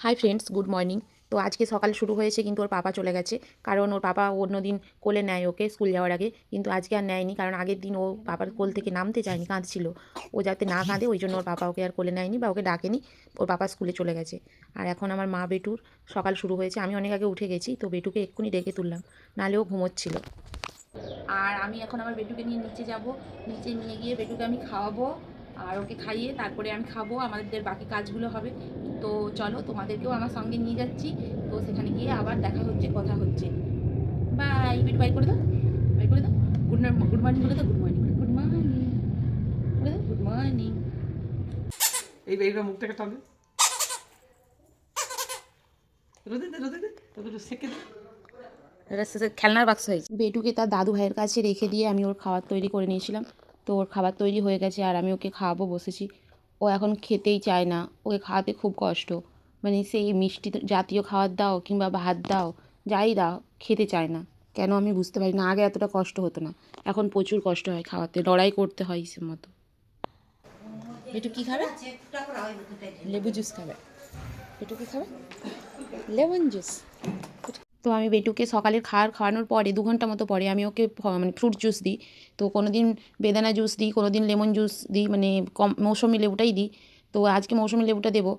Hi friends, good morning. তো আজকে সকাল শুরু হয়েছে, কিন্তু ওর পাপা চলে গেছে। কারণ ওর পাপা অন্যদিন কোলে নেয় ওকে স্কুল যাওয়ার আগে, কিন্তু আজকে আর নেয়নি। কারণ আগের দিন ও পাপার কোল থেকে নামতে চায়নি, কাঁদছিল। ও যাতে না কাঁদে ওই জন্য ওর পাপা ওকে আর কোলে নেয়নি বা ওকে ডাকেনি। ওর পাপা স্কুলে চলে গেছে। আর এখন আমার মা বেটুর সকাল শুরু হয়েছে। আমি অনেক আগে উঠে গেছি, তো বেটুকে এক্ষুনি ডেকে তুললাম, নাহলে ও ঘুমোচ্ছিল। আর আমি এখন আমার বেটুকে নিয়ে নিচে যাব। নিচে নিয়ে গিয়ে বেটুকে আমি খাওয়াবো, আর ওকে খাইয়ে তারপরে আমি খাবো, আমাদের বাকি কাজগুলো হবে। তো চলো, তোমাদেরকেও আমার সঙ্গে নিয়ে যাচ্ছি। তো সেখানে গিয়ে আবার দেখা হচ্ছে, কথা হচ্ছে। বাই বেটু, বাই করে দাও, বাই করে দাও। গুড মর্নিং বলে দাও, গুড মর্নিং, গুড মর্নিং বলে দাও, গুড মর্নিং। এইবার মুখটাকে টান দে, রোদে দে, রোদে দে, তোকে একটু সেকে দে। এটা খেলনার বাক্স হয়েছে। বেটুকে তার দাদু ভাইয়ের কাছে রেখে দিয়ে আমি ওর খাবার তৈরি করে নিয়েছিলাম। তো ওর খাবার তৈরি হয়ে গেছে, আর আমি ওকে খাওয়াবো বসেছি। ও এখন খেতেই চায় না, ওকে খাওয়াতে খুব কষ্ট। মানে সেই মিষ্টি জাতীয় খাবার দাও কিংবা ভাত দাও, যাই দাও, খেতে চায় না। কেন আমি বুঝতে পারি না। আগে এতটা কষ্ট হতো না, এখন প্রচুর কষ্ট হয় খাওয়াতে, লড়াই করতে হয় ইসের মতো। বেটু কী খাবে? লেবু জুস খাবে। বেটু কী খাবে? Lemon juice. তো আমি বেটুকে সকালের খাওয়ানোর পরে 2 ঘন্টা মতো পরে আমি ওকে মানে ফ্রুট জুস দিই। তো কোনো দিন বেদানা জুস দিই, কোনো দিন লেমন জুস দিই, মানে মৌসুমি লেবুটাই দিই। তো আজকে মৌসুমি লেবুটা দেবো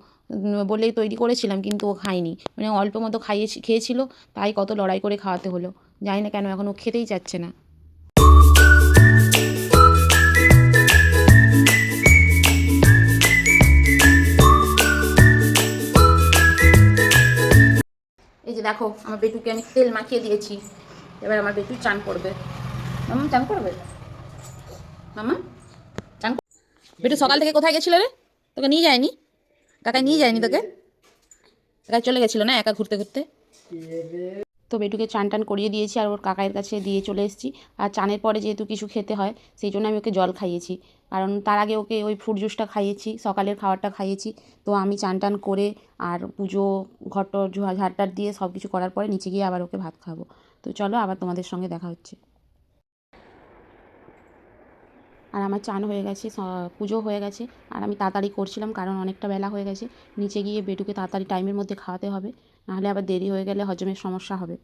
বলেই তৈরি করেছিলাম, কিন্তু ও খায়নি। মানে অল্প মতো খেয়েছিল, তাই কত লড়াই করে খাওয়াতে হলো। জানি না কেন এখন ও খেতেই চাচ্ছে না। এই যে দেখো, আমার বেটুকে আমি তেল মাখিয়ে দিয়েছি। এবার আমার বেটু চান করবে। মামা চান করবে? মামা চান। বেটু সকাল থেকে কোথায় গেছিল রে? তোকে নিয়ে যায়নি? কাকাই নিয়ে যায়নি তোকে? কাকাই চলে গেছিলো না একা ঘুরতে ঘুরতে? তো বেটুকে চান টান করিয়ে দিয়েছি, আর ওর কাকাইয়ের কাছে দিয়ে চলে এসেছি। আর চানের পরে যেহেতু কিছু খেতে হয়, সেই জন্য আমি ওকে জল খাইয়েছি। কারণ তার আগে ওকে ওই ফ্রুট জুসটা খাইয়েছি, সকালের খাবারটা খাইয়েছি। তো আমি চান টান করে আর পুজো ঘরটর ঝাড়টার দিয়ে সব কিছু করার পরে নিচে গিয়ে আবার ওকে ভাত খাবো। তো চলো, আবার তোমাদের সঙ্গে দেখা হচ্ছে। আর আমার চান হয়ে গেছে, পুজো হয়ে গেছে। আর আমি তাড়াতাড়ি করছিলাম, কারণ অনেকটা বেলা হয়ে গেছে। নিচে গিয়ে বেটুকে তাড়াতাড়ি টাইমের মধ্যে খাওয়াতে হবে, নাহলে আবার দেরি হয়ে গেলে হজমের সমস্যা হবে।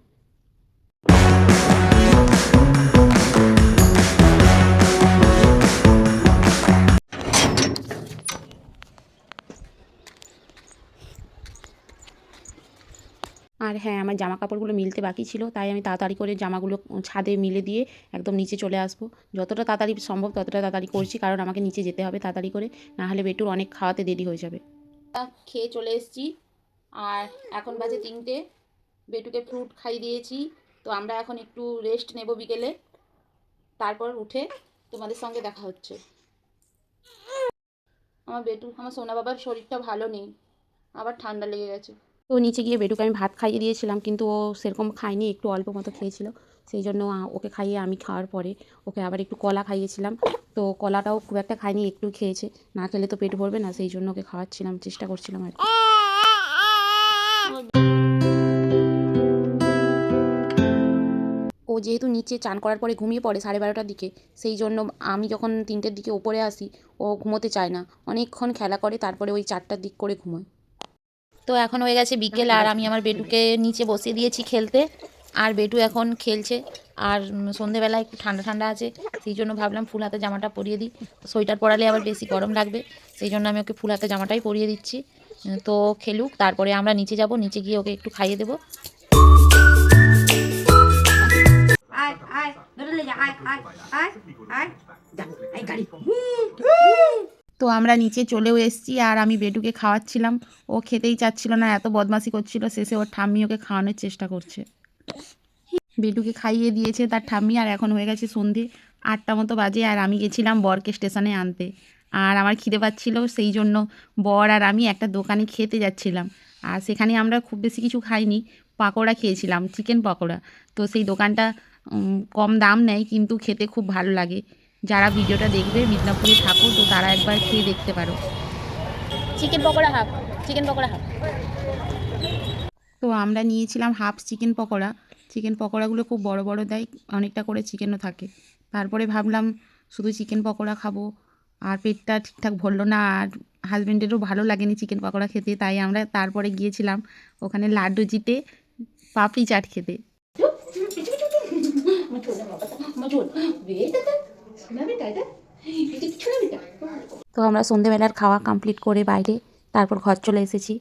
আর হ্যাঁ, আমার জামা কাপড়গুলো মিলতে বাকি ছিল, তাই আমি তাড়াতাড়ি করে জামাগুলো ছাদে মিলে দিয়ে একদম নিচে চলে আসবো। যতটা তাড়াতাড়ি সম্ভব ততটা তাড়াতাড়ি করছি, কারণ আমাকে নিচে যেতে হবে তাড়াতাড়ি করে, নাহলে বেটুর অনেক খাওয়াতে দেরি হয়ে যাবে। খেয়ে চলে এসেছি, আর এখন বাজে 3টে। বেটুকে ফ্রুট খাইয়ে দিয়েছি। তো আমরা এখন একটু রেস্ট নেব বিকেলে, তারপর উঠে তোমাদের সঙ্গে দেখা হচ্ছে। আমার সোনা বাবার শরীরটা ভালো নেই, আবার ঠান্ডা লেগে গেছে। তো নিচে গিয়ে বেটুকে আমি ভাত খাইয়ে দিয়েছিলাম, কিন্তু ও সেরকম খায়নি, একটু অল্প মতো খেয়েছিল। সেই জন্য ওকে খাইয়ে আমি খাওয়ার পরে ওকে আবার একটু কলা খাইয়েছিলাম। তো কলাটাও খুব একটা খায়নি, একটু খেয়েছে। না খেলে তো পেট ভরবে না, সেই জন্য ওকে খাওয়াচ্ছিলাম, চেষ্টা করছিলাম আর কি। ও যেহেতু নিচে চান করার পরে ঘুমিয়ে পড়ে 12:30টার দিকে, সেই জন্য আমি যখন 3টের দিকে ওপরে আসি, ও ঘুমোতে চায় না, অনেকক্ষণ খেলা করে, তারপরে ওই 4টার দিক করে ঘুমোয়। তো এখন হয়ে গেছে বিকেল, আর আমি আমার বেটুকে নিচে বসিয়ে দিয়েছি খেলতে। আর বেটু এখন খেলছে। আর সন্ধেবেলা একটু ঠান্ডা ঠান্ডা আছে, সেই জন্য ভাবলাম ফুল হাতে জামাটা পরিয়ে দিই। সোয়েটার পরালে আবার বেশি গরম লাগবে, সেই জন্য আমি ওকে ফুল হাতে জামাটাই পরিয়ে দিচ্ছি। তো খেলুক, তারপরে আমরা নিচে যাব, নিচে গিয়ে ওকে একটু খাইয়ে দেবো। তো আমরা নিচে চলেও এসেছি, আর আমি বেটুকে খাওয়াচ্ছিলাম। ও খেতেই চাচ্ছিল না, এত বদমাশি করছিল। শেষে ওর ঠাম্মি ওকে খাওয়ানোর চেষ্টা করছে। বেটুকে খাইয়ে দিয়েছে তার ঠাম্মি, আর এখন হয়ে গেছে সন্ধে 8টা মতো বাজে। আর আমি গেছিলাম বরকে স্টেশনে আনতে। আর আমার খিদে পাচ্ছিল, সেই জন্য বর আর আমি একটা দোকানে খেতে যাচ্ছিলাম। আর সেখানে আমরা খুব বেশি কিছু খাইনি, পাকোড়া খেয়েছিলাম, চিকেন পকোড়া। তো সেই দোকানটা কম দাম নেয়, কিন্তু খেতে খুব ভালো লাগে। যারা ভিডিওটা দেখবে মিদনাপুরে থাকো, তো তারা একবার খেয়ে দেখতে পারো। Chicken pakora half, chicken pakora half. তো আমরা নিয়েছিলাম হাফ চিকেন পকোড়া। চিকেন পকোড়াগুলো খুব বড় বড় দেয়, অনেকটা করে চিকেনও থাকে। তারপরে ভাবলাম শুধু চিকেন পকোড়া খাবো, আর পেটটা ঠিকঠাক ভরলো না, আর হাজব্যান্ডেরও ভালো লাগেনি চিকেন পকোড়া খেতে, তাই আমরা তারপরে গিয়েছিলাম ওখানে লাড্ডু জিতে পাপড়ি চাট খেতে। তো আমরা সন্ধেবেলার খাওয়া কমপ্লিট করে বাইরে তারপর ঘর চলে এসেছি।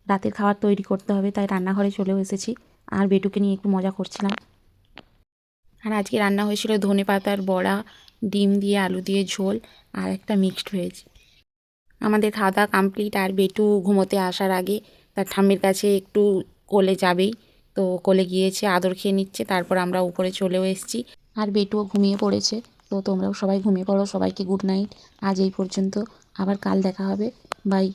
রাতের খাবার তৈরি করতে হবে, তাই রান্নাঘরে চলেও এসেছি আর বেটুকে নিয়ে একটু মজা করছিলাম। আর আজকে রান্না হয়েছিল ধনেপাতার বড়া, ডিম দিয়ে আলু দিয়ে ঝোল আর একটা মিক্সড ভেজ। আমাদের খাওয়া দাওয়া কমপ্লিট, আর বেটু ঘুমোতে আসার আগে তার ঠাম্মির কাছে একটু কোলে যাবেই, তো কোলে গিয়েছে, আদর খেয়ে নিচ্ছে। তারপর আমরা উপরে চলেও এসেছি আর বেটুও ঘুমিয়ে পড়েছে। তো তোমরাও সবাই ঘুমিয়ে পড়ো, সবাইকে গুড নাইট। আজ এই পর্যন্ত, আবার কাল দেখা হবে, বাই।